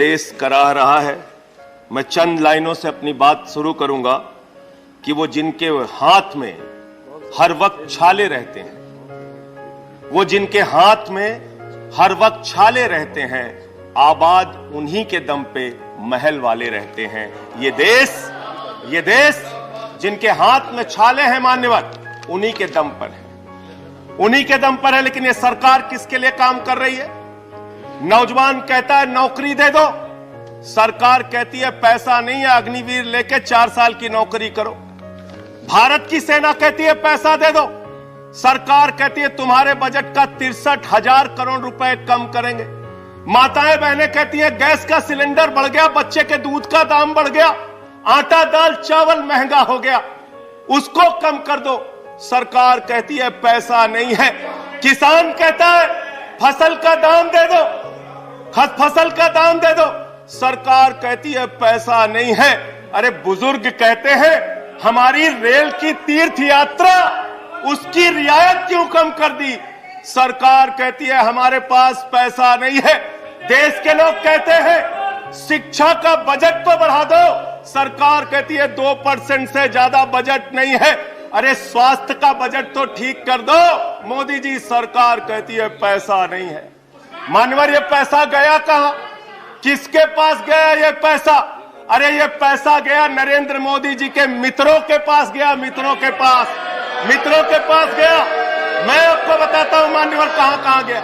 देश कराह रहा है। मैं चंद लाइनों से अपनी बात शुरू करूंगा कि वो जिनके हाथ में हर वक्त छाले रहते हैं, वो जिनके हाथ में हर वक्त छाले रहते हैं, आबाद उन्हीं के दम पे महल वाले रहते हैं। ये देश जिनके हाथ में छाले हैं मान्यवर, उन्हीं के दम पर है, उन्हीं के दम पर है। लेकिन ये सरकार किसके लिए काम कर रही है? नौजवान कहता है नौकरी दे दो, सरकार कहती है पैसा नहीं है, अग्निवीर लेके 4 साल की नौकरी करो। भारत की सेना कहती है पैसा दे दो, सरकार कहती है तुम्हारे बजट का 63,000 करोड़ रुपए कम करेंगे। माताएं बहनें कहती हैं गैस का सिलेंडर बढ़ गया, बच्चे के दूध का दाम बढ़ गया, आटा दाल चावल महंगा हो गया, उसको कम कर दो, सरकार कहती है पैसा नहीं है। किसान कहता है फसल का दाम दे दो, फसल का दाम दे दो, सरकार कहती है पैसा नहीं है। अरे बुजुर्ग कहते हैं हमारी रेल की तीर्थ यात्रा, उसकी रियायत क्यों कम कर दी? सरकार कहती है हमारे पास पैसा नहीं है। देश के लोग कहते हैं शिक्षा का बजट तो बढ़ा दो, सरकार कहती है 2% से ज्यादा बजट नहीं है। अरे स्वास्थ्य का बजट तो ठीक कर दो, मोदी जी, सरकार कहती है पैसा नहीं है। मानवर, ये पैसा गया कहां? किसके पास गया ये पैसा? अरे ये पैसा गया नरेंद्र मोदी जी के मित्रों के पास गया, मित्रों के पास गया। मैं आपको बताता हूं मान्यवर कहां गया।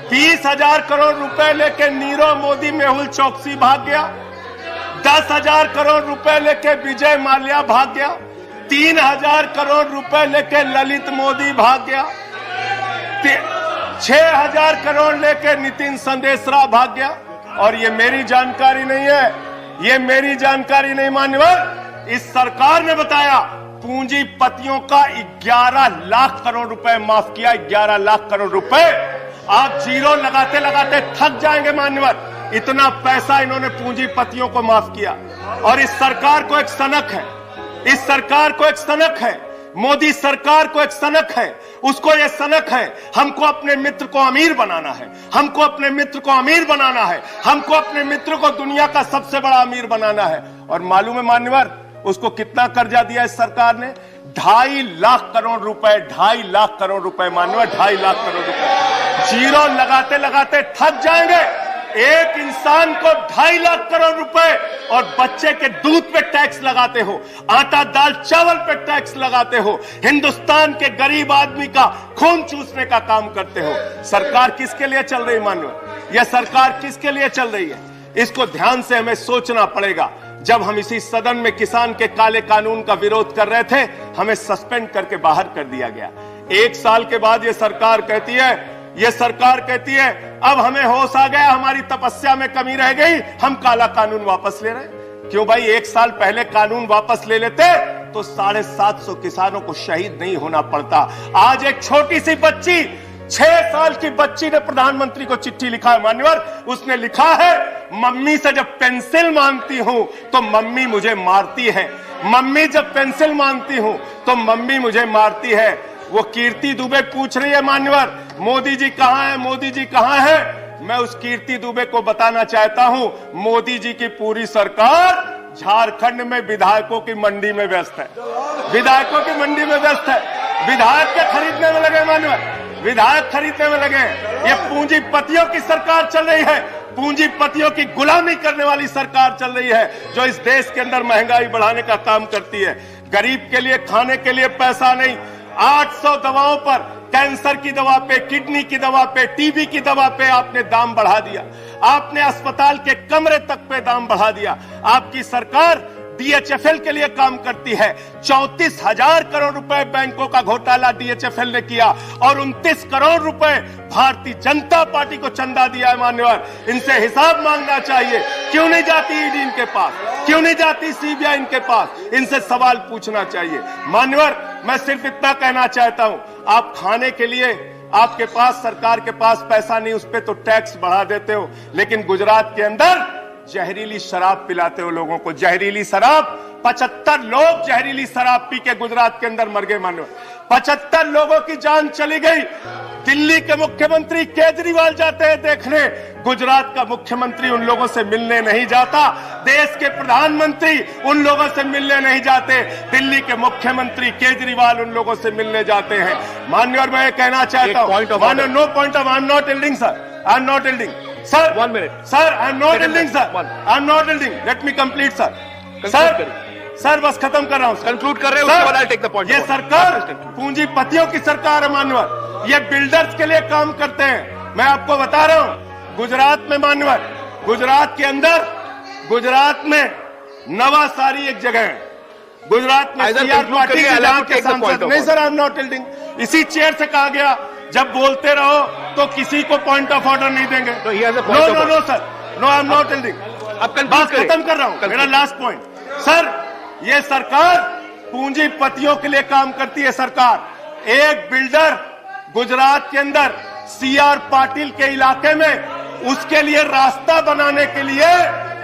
20,000 करोड़ रुपए लेके नीरव मोदी मेहुल चौकसी भाग गया, 10,000 करोड़ रुपए लेके विजय माल्या भाग गया, 3,000 करोड़ रुपए लेके ललित मोदी भाग गया, 6,000 करोड़ लेके नितिन संदेशरा भाग गया। और ये मेरी जानकारी नहीं है, ये मेरी जानकारी नहीं मान्यवर, इस सरकार ने बताया पूंजीपतियों का 11 लाख करोड़ रुपए माफ किया। 11 लाख करोड़ रुपए आप जीरो लगाते लगाते थक जाएंगे मान्यवर, इतना पैसा इन्होंने पूंजीपतियों को माफ किया। और इस सरकार को एक सनक है, इस सरकार को एक सनक है, मोदी सरकार को एक सनक है, उसको ये सनक है हमको अपने मित्र को अमीर बनाना है, हमको अपने मित्र को अमीर बनाना है, हमको अपने मित्र को दुनिया का सबसे बड़ा अमीर बनाना है। और मालूम है मान्यवर उसको कितना कर्जा दिया इस सरकार ने? 2.5 लाख करोड़ रुपए, 2.5 लाख करोड़ रुपए मान्यवर, 2.5 लाख करोड़ रुपए। जीरो लगाते लगाते थक जाएंगे। एक इंसान को 2.5 लाख करोड़ रुपए और बच्चे के दूध पे टैक्स लगाते हो, आटा दाल चावल पे टैक्स लगाते हो, हिंदुस्तान के गरीब आदमी का खून चूसने का काम करते हो। सरकार किसके लिए चल रही मान्यवर? यह सरकार किसके लिए चल रही है? इसको ध्यान से हमें सोचना पड़ेगा। जब हम इसी सदन में किसान के काले कानून का विरोध कर रहे थे, हमें सस्पेंड करके बाहर कर दिया गया। 1 साल के बाद ये सरकार कहती है अब हमें होश आ गया, हमारी तपस्या में कमी रह गई, हम काला कानून वापस ले रहे हैं। क्यों भाई? 1 साल पहले कानून वापस ले लेते तो 750 किसानों को शहीद नहीं होना पड़ता। आज एक छोटी सी बच्ची, 6 साल की बच्ची ने प्रधानमंत्री को चिट्ठी लिखा है मान्यवर। उसने लिखा है मम्मी से जब पेंसिल मांगती हूं तो मम्मी मुझे मारती है, मम्मी जब पेंसिल मांगती हूं तो मम्मी मुझे मारती है। वो कीर्ति दुबे पूछ रही है मान्यवर मोदी जी कहां है, मोदी जी कहां है? मैं उस कीर्ति दुबे को बताना चाहता हूं मोदी जी की पूरी सरकार झारखंड में विधायकों की मंडी में व्यस्त है, विधायकों की मंडी में व्यस्त है। विधायक के खरीदने में लगे मान्यवर, विधायक खरीदने में लगे। ये पूंजीपतियों की सरकार चल रही है, पूंजीपतियों की गुलामी करने वाली सरकार चल रही है, जो इस देश के अंदर महंगाई बढ़ाने का काम करती है। गरीब के लिए खाने के लिए पैसा नहीं, 800 दवाओं पर, कैंसर की दवा पे, किडनी की दवा पे, टीबी की दवा पे आपने दाम बढ़ा दिया, आपने अस्पताल के कमरे तक पे दाम बढ़ा दिया। आपकी सरकार डीएचएफएल के लिए काम करती है। 34,000 करोड़ रुपए बैंकों का घोटाला डीएचएफएल ने किया और 29 करोड़ रुपए भारतीय जनता पार्टी को चंदा दिया है मान्यवर। इनसे हिसाब मांगना चाहिए। क्यों नहीं जाती ईडी इनके पास? क्यों नहीं जाती सीबीआई इनके पास? इनसे सवाल पूछना चाहिए मान्यवर। मैं सिर्फ इतना कहना चाहता हूं, आप खाने के लिए आपके पास, सरकार के पास पैसा नहीं, उस पर तो टैक्स बढ़ा देते हो, लेकिन गुजरात के अंदर जहरीली शराब पिलाते हो लोगों को। जहरीली शराब, 75 लोग जहरीली शराब पी के गुजरात के अंदर मर गए मानो, 75 लोगों की जान चली गई। दिल्ली के मुख्यमंत्री केजरीवाल जाते हैं देखने, गुजरात का मुख्यमंत्री उन लोगों से मिलने नहीं जाता, देश के प्रधानमंत्री उन लोगों से मिलने नहीं जाते, दिल्ली के मुख्यमंत्री केजरीवाल उन लोगों से मिलने जाते हैं। माननीय, और मैं ये कहना चाहता हूं, माननीय, no point of, I am not yielding sir, I am not yielding sir, 1 minute sir, I am not yielding sir, I am not yielding, let me complete sir, sir बस खत्म कर रहा हूं, कंक्लूड कर रहे हैं, उसके बाद आई टेक द पॉइंट। ये सरकार पूंजीपतियों की सरकार है मान्यवर, ये बिल्डर्स के लिए काम करते हैं। मैं आपको बता रहा हूं, गुजरात में मान्यवर, गुजरात के अंदर, गुजरात में नवासारी एक जगह है, गुजरात में सीआर पाटिल के सांसद, नहीं sir, I am not yielding, इसी चेयर से कहा गया जब बोलते रहो तो किसी को पॉइंट ऑफ ऑर्डर नहीं देंगे। No no no sir, no, I am not yielding, बात खत्म कर रहा हूं, मेरा लास्ट पॉइंट सर, ये सरकार पूंजीपतियों के लिए काम करती है। सरकार एक बिल्डर गुजरात के अंदर सीआर पाटिल के इलाके में, उसके लिए रास्ता बनाने के लिए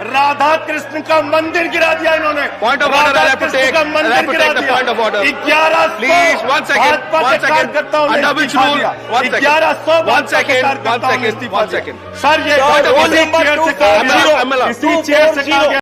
राधा कृष्ण का मंदिर गिरा दिया इन्होंने, point of order, Radha Krishna का मंदिर गिरा दिया। Point of order 1100 please, 1 second, 1 second, under which rule, 1 second, 1100 sir, ये इसी चेयर से कहा गया।